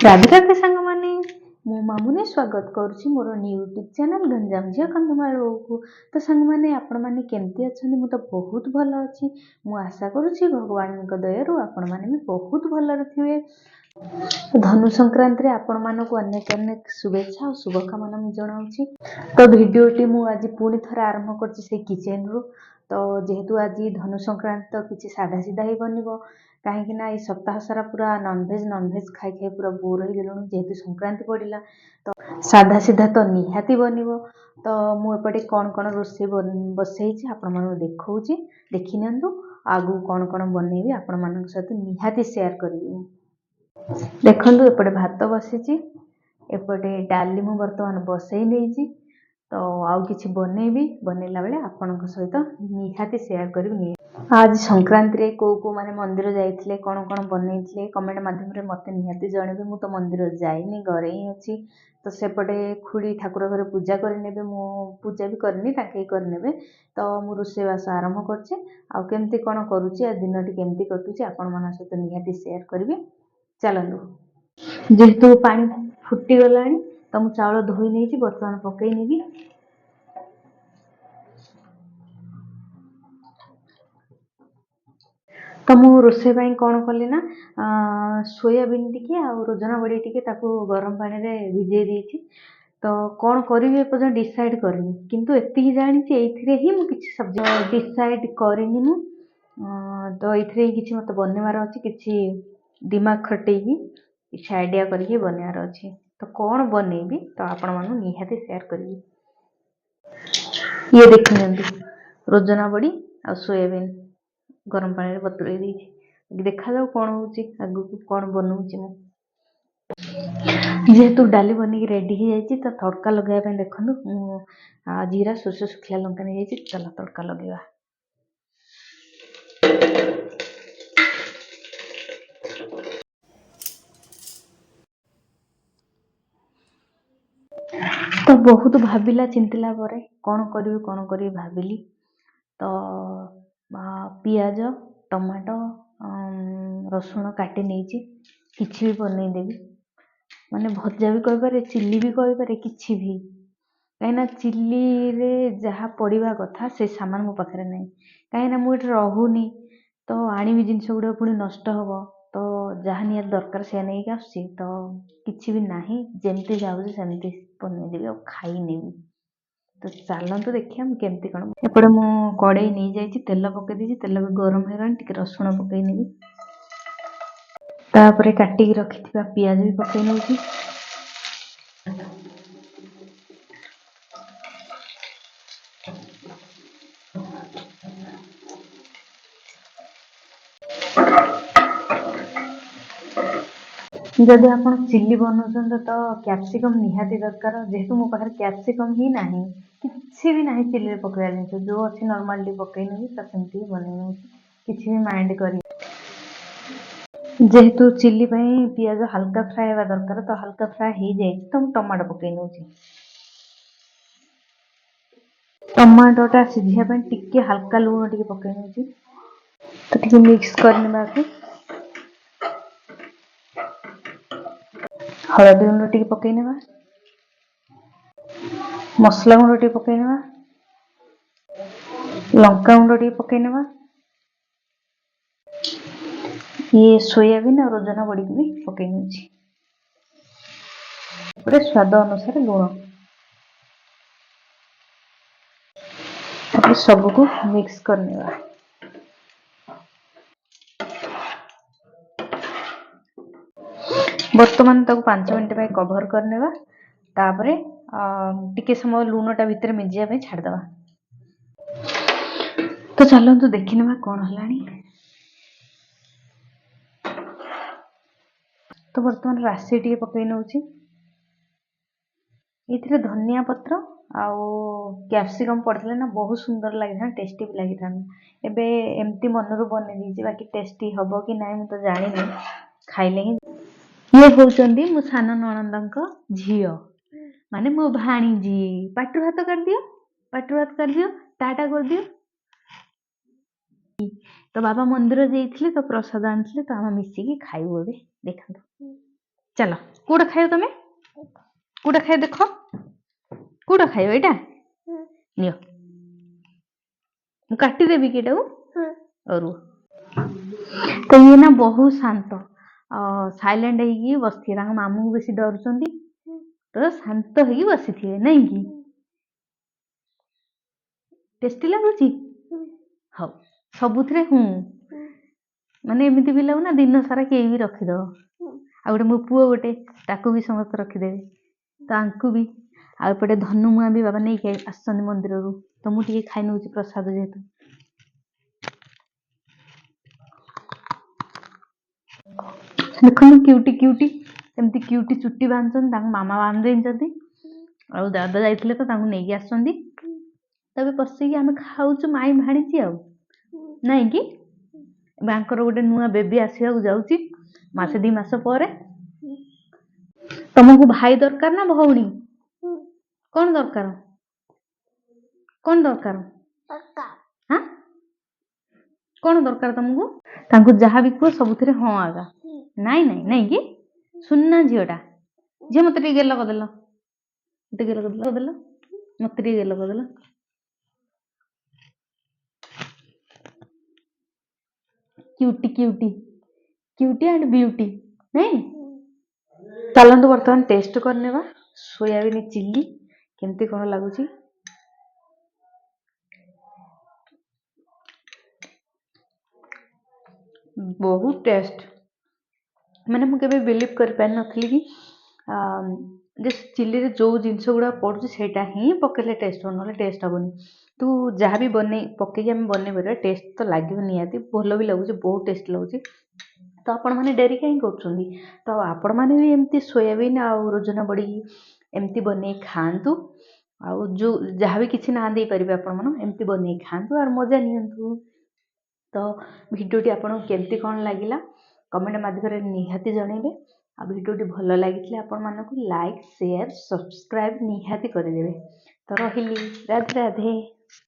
ରାଧେ ରାଧେ ସାଙ୍ଗମାନେ, ମୁଁ ମାମୁନି ସ୍ୱାଗତ କରୁଛି ମୋର ୟୁଟ୍ୟୁବ୍ ଚ୍ୟାନେଲ୍ ଗଞ୍ଜାମ ଝିଅ କନ୍ଧମାଳକୁ। ତ ସାଙ୍ଗମାନେ, ଆପଣମାନେ କେମିତି ଅଛନ୍ତି? ମୁଁ ତ ବହୁତ ଭଲ ଅଛି। ମୁଁ ଆଶା କରୁଛି ଭଗବାନଙ୍କ ଦୟାରୁ ଆପଣମାନେ ବି ବହୁତ ଭଲରେ ଥିବେ। ଧନୁ ସଂକ୍ରାନ୍ତିରେ ଆପଣମାନଙ୍କୁ ଅନେକ ଅନେକ ଶୁଭେଚ୍ଛା ଆଉ ଶୁଭକାମନା ମୁଁ ଜଣାଉଛି। ତ ଭିଡ଼ିଓଟି ମୁଁ ଆଜି ପୁଣି ଥରେ ଆରମ୍ଭ କରିଛି ସେଇ କିଚେନ୍ରୁ। ତ ଯେହେତୁ ଆଜି ଧନୁ ସଂକ୍ରାନ୍ତି, ତ କିଛି ସାଧା ସିଧା ହିଁ ବନିବ। କାହିଁକି ନା ଏଇ ସପ୍ତାହ ସାରା ପୁରା ନନଭେଜ୍ ଖାଇ ଖାଇ ପୁରା ବୋର୍ ହେଇଗଲୁଣି। ଯେହେତୁ ସଂକ୍ରାନ୍ତି ପଡ଼ିଲା, ତ ସାଧା ସିଧା ତ ନିହାତି ବନିବ। ତ ମୁଁ ଏପଟେ କ'ଣ କ'ଣ ରୋଷେଇ ବସେଇଛି ଆପଣମାନଙ୍କୁ ଦେଖାଉଛି, ଦେଖିନିଅନ୍ତୁ। ଆଗକୁ କ'ଣ କ'ଣ ବନେଇବି ଆପଣମାନଙ୍କ ସହିତ ନିହାତି ସେୟାର କରିବି। ଦେଖନ୍ତୁ, ଏପଟେ ଭାତ ବସିଛି, ଏପଟେ ଡାଲି ମୁଁ ବର୍ତ୍ତମାନ ବସେଇ ନେଇଛି। ତ ଆଉ କିଛି ବନେଇଲା ବେଳେ ଆପଣଙ୍କ ସହିତ ନିହାତି ସେୟାର କରିବି। ଆଜି ସଂକ୍ରାନ୍ତିରେ କୋଉ ମାନେ ମନ୍ଦିର ଯାଇଥିଲେ, କ'ଣ କ'ଣ ବନେଇଥିଲେ, କମେଣ୍ଟ ମାଧ୍ୟମରେ ମୋତେ ନିହାତି ଜଣେଇବେ। ମୁଁ ତ ମନ୍ଦିର ଯାଇନି, ଘରେ ହିଁ ଅଛି। ତ ସେପଟେ ଖୁଡ଼ି ଠାକୁର ଘରେ ପୂଜା କରିନେବେ, ମୁଁ ପୂଜା ବି କରିନି, ତାଙ୍କେ କରିନେବେ। ତ ମୁଁ ରୋଷେଇବାସ ଆରମ୍ଭ କରିଛି। ଆଉ କେମିତି କ'ଣ କରୁଛି, ଆଉ ଦିନଟି କେମିତି କଟୁଛି ଆପଣମାନଙ୍କ ସହିତ ନିହାତି ସେୟାର କରିବି। ଚାଲନ୍ତୁ। ଯେହେତୁ ପାଣି ଫୁଟିଗଲାଣି, ତ ମୁଁ ଚାଉଳ ଧୋଇ ନେଇଛି, ବର୍ତ୍ତମାନ ପକେଇ ନେବି। ତ ମୁଁ ରୋଷେଇ ପାଇଁ କ'ଣ କଲି ନା, ସୋୟାବିନ୍ ଟିକେ ଆଉ ରୋଜନା ବଡ଼ି ଟିକେ ତାକୁ ଗରମ ପାଣିରେ ଭିଜେଇ ଦେଇଛି। ତ କ'ଣ କରିବି ଏପର୍ଯ୍ୟନ୍ତ ଡିସାଇଡ଼୍ କରିନି, କିନ୍ତୁ ଏତିକି ଜାଣିଛି ଏଇଥିରେ ହିଁ ମୁଁ କିଛି ସବଜି ଡିସାଇଡ଼୍ କରିନି ମୁଁ। ତ ଏଇଥିରେ ହିଁ କିଛି ମୋତେ ବନେଇବାର ଅଛି, କିଛି ଦିମାଗ ଖଟେଇକି କିଛି ଆଇଡ଼ିଆ କରିକି ବନେଇବାର ଅଛି। ତ କ'ଣ ବନେଇବି ତ ଆପଣମାନଙ୍କୁ ନିହାତି ସେୟାର କରିବି। ଇଏ ଦେଖିନିଅନ୍ତୁ, ରୋଜନା ବଡ଼ି ଆଉ ସୋୟାବିନ୍ ଗରମ ପାଣିରେ ବତୁରେଇ ଦେଇଛି। ଦେଖାଯାଉ କ'ଣ ହେଉଛି, ଆଗକୁ କ'ଣ ବନଉଛି ମୁଁ। ଯେହେତୁ ଡାଲି ବନେଇକି ରେଡ଼ି ହେଇଯାଇଛି, ତ ତଡ଼କା ଲଗାଇବା ପାଇଁ ଦେଖନ୍ତୁ ମୁଁ ଜିରା, ସୋରିଷ, ଶୁଖିଲା ଲଙ୍କା ନେଇଯାଇଛି। ଚାଲ ତଡ଼କା ଲଗାଇବା। ତ ବହୁତ ଭାବିଲା ଚିନ୍ତିଲା ପରେ କ'ଣ କରିବି ଭାବିଲି। ତ ପିଆଜ, ଟମାଟୋ, ରସୁଣ କାଟି ନେଇଛି। କିଛି ବି ବନେଇଦେବି, ମାନେ ଭଜା ବି କହିପାରେ, ଚିଲି ବି କହିପାରେ, କିଛି ବି। କାହିଁକିନା ଚିଲିରେ ଯାହା ପଡ଼ିବା କଥା ସେ ସାମାନ ମୋ ପାଖରେ ନାହିଁ। କାହିଁକିନା ମୁଁ ଏଠି ରହୁନି, ତ ଆଣିବି ଜିନିଷ ଗୁଡ଼ିକ ପୁଣି ନଷ୍ଟ ହେବ। ତ ଯାହା ନିହାତି ଦରକାର ସେୟା ନେଇକି ଆସୁଛି। ତ କିଛି ବି ନାହିଁ, ଯେମିତି ଯାଉଛି ସେମିତି ବନେଇଦେବି ଆଉ ଖାଇନେବି। ତ ଚାଲନ୍ତୁ ଦେଖିବା ମୁଁ କେମିତି କ'ଣ। ଏପଟେ ମୁଁ କଡ଼େଇ ନେଇଯାଇଛି, ତେଲ ପକେଇ ଦେଇଛି। ତେଲ ବି ଗରମ ହେଇଗଲାଣି, ଟିକେ ରସୁଣ ପକେଇ ନେବି। ତାପରେ କାଟିକି ରଖିଥିବା ପିଆଜ ବି ପକେଇ ନେଉଛି। ଯଦି ଆପଣ ଚିଲି ବନାଉଛନ୍ତି ତ କ୍ୟାପ୍ସିକମ୍ ନିହାତି ଦରକାର। ଯେହେତୁ ମୋ ପାଖରେ କ୍ୟାପ୍ସିକମ୍ ହିଁ ନାହିଁ, କିଛି ବି ନାହିଁ ଚିଲିରେ ପକେଇବା ଜିନିଷ, ଯେଉଁ ଅଛି ନର୍ମାଲି ଟିକେ ପକେଇ ନେବି। ତ ସେମିତି ହିଁ ବନେଇ ନେଉଛି, କିଛି ବି ମାଇଣ୍ଡ କରି। ଯେହେତୁ ଚିଲି ପାଇଁ ପିଆଜ ହାଲକା ଫ୍ରାଏ ହେବା ଦରକାର, ତ ହାଲକା ଫ୍ରାଏ ହେଇଯାଇଛି। ତ ମୁଁ ଟମାଟୋ ପକେଇ ନେଉଛି। ଟମାଟୋଟା ସିଝିବା ପାଇଁ ଟିକେ ହାଲକା ଲୁଣ ଟିକେ ପକେଇ ନେଉଛି। ତ ଟିକେ ମିକ୍ସ କରିନେବାକୁ। ହଳଦୀ ଗୁଣ୍ଡ ଟିକେ ପକେଇ ନେବା, ମସଲା ଗୁଣ୍ଡ ଟିକେ ପକେଇ ନେବା, ଲଙ୍କା ଗୁଣ୍ଡ ଟିକେ ପକେଇ ନେବା। ଇଏ ସୋୟାବିନ୍ ଆଉ ରୋଜନା ବଡ଼ିକୁ ବି ପକେଇ ନେଉଛି। ଗୋଟେ ସ୍ୱାଦ ଅନୁସାରେ ଲୁଣ। ତାପରେ ସବୁକୁ ମିକ୍ସ କରିନେବା। ବର୍ତ୍ତମାନ ତାକୁ 5 ମିନିଟ୍ ପାଇଁ କଭର କରିନେବା। ତାପରେ ଟିକେ ସମୟ ଲୁଣଟା ଭିତରେ ମିଜିବା ପାଇଁ ଛାଡ଼ିଦେବା। ତ ଚାଲନ୍ତୁ ଦେଖିନେବା କ'ଣ ହେଲାଣି। ତ ବର୍ତ୍ତମାନ ରାଶି ଟିକେ ପକେଇ ନେଉଛି। ଏଥିରେ ଧନିଆ ପତ୍ର ଆଉ କ୍ୟାପ୍ସିକମ୍ ପଡ଼ିଥିଲେ ନା ବହୁତ ସୁନ୍ଦର ଲାଗିଥାନ୍ତା, ଟେଷ୍ଟି ବି ଲାଗିଥାନ୍ତା। ଏବେ ଏମିତି ମନରୁ ବନେଇ ଦେଇଛି, ବାକି ଟେଷ୍ଟି ହେବ କି ନାହିଁ ମୁଁ ତ ଜାଣିନି, ଖାଇଲେ ହିଁ। ଇଏ ହେଉଛନ୍ତି ମୋ ସାନ ନଣନ୍ଦଙ୍କ ଝିଅ, ମାନେ ମୋ ଭାଣିଜୀ। ପାଟିରୁ ହାତ କାଢ଼ିଦିଅ, ଟାଟା କରିଦିଅ। ତ ବାବା ମନ୍ଦିର ଯାଇଥିଲେ, ତ ପ୍ରସାଦ ଆଣିଥିଲେ, ତ ଆମେ ମିଶିକି ଖାଇବୁ ଏବେ। ଦେଖନ୍ତୁ। चलो कोड़ा खाओ तुम कोड़ा खाओ देख कोड़ा खाओ यहाँ नियो काटिदेवी कि और तो ये ना बहुत शांत साइलेंट है बस मामू बेस डरुं तो शांत हो बसी थे नहीं कि टेस्टी लगुच हाँ सबुथ माने एमती पिला ना दिन सारा किए भी रखीद आ गए मो पुओ गोटे ताकू भी समस्त रखीदे तांकू भी आपटे धनु मुआ भी बाबा नहीं आस मंदिर रू तो मुझे खाई नौ प्रसाद जेहेतु देख क्यूटी क्यूटी एमती क्यूटी चुट्टी बांधुन मामा बांध आ दादा जाइए तो नहीं आसुँच बसिकी आम खाऊ माई भाणी आ नहीं कि बांकर गोटे नुआ बेबी आसवाक जाऊँगी मसे 2 मास पर तुमको भाई दरकार ना भौणी कौन दरकार कौन दरकार हाँ कौन दरकार तुमको जहाँ भी कह सब हाँ आगा नाई नाई नहीं कि सुनना झीटा झी मत गेल करदेल गेल करदेल मत गेल करदेल cutie cutie cutie and beauty नहीं चलतु बर्तमान टेस्ट करने सोयाबीन चिल्ली केमती कौन लगुच बहुत टेस्ट मैंने मुझे बिलीव कर पार नी कि चिल्ली रे जो जिनस गुड़ा पड़ू से ही पकड़े टेस्ट हो ना टेस्ट हेनी तू जहाँ भी बन पकईकि आम बन पार टेस्ट तो लगे निहाती भल भी लगुच बहुत टेस्ट लगुच तो आपण मैंने डेरी कहीं कर तो आपण मैंने भी एमती सोयाबीन आ रोजना बड़ी एमती बन खातु आउ जो जहाँ भी किसी ना दे पारे आपण एमती बन खातु और मजा नियंतु तो भिडियोटी आपको केमती कौन लगिला कमेंट माध्यम निहाती जनइबे आ भिडियोटी भल लगी आपण मानक लाइक शेयर सब्सक्राइब निहाती करदेवे तो रही राधे राधे।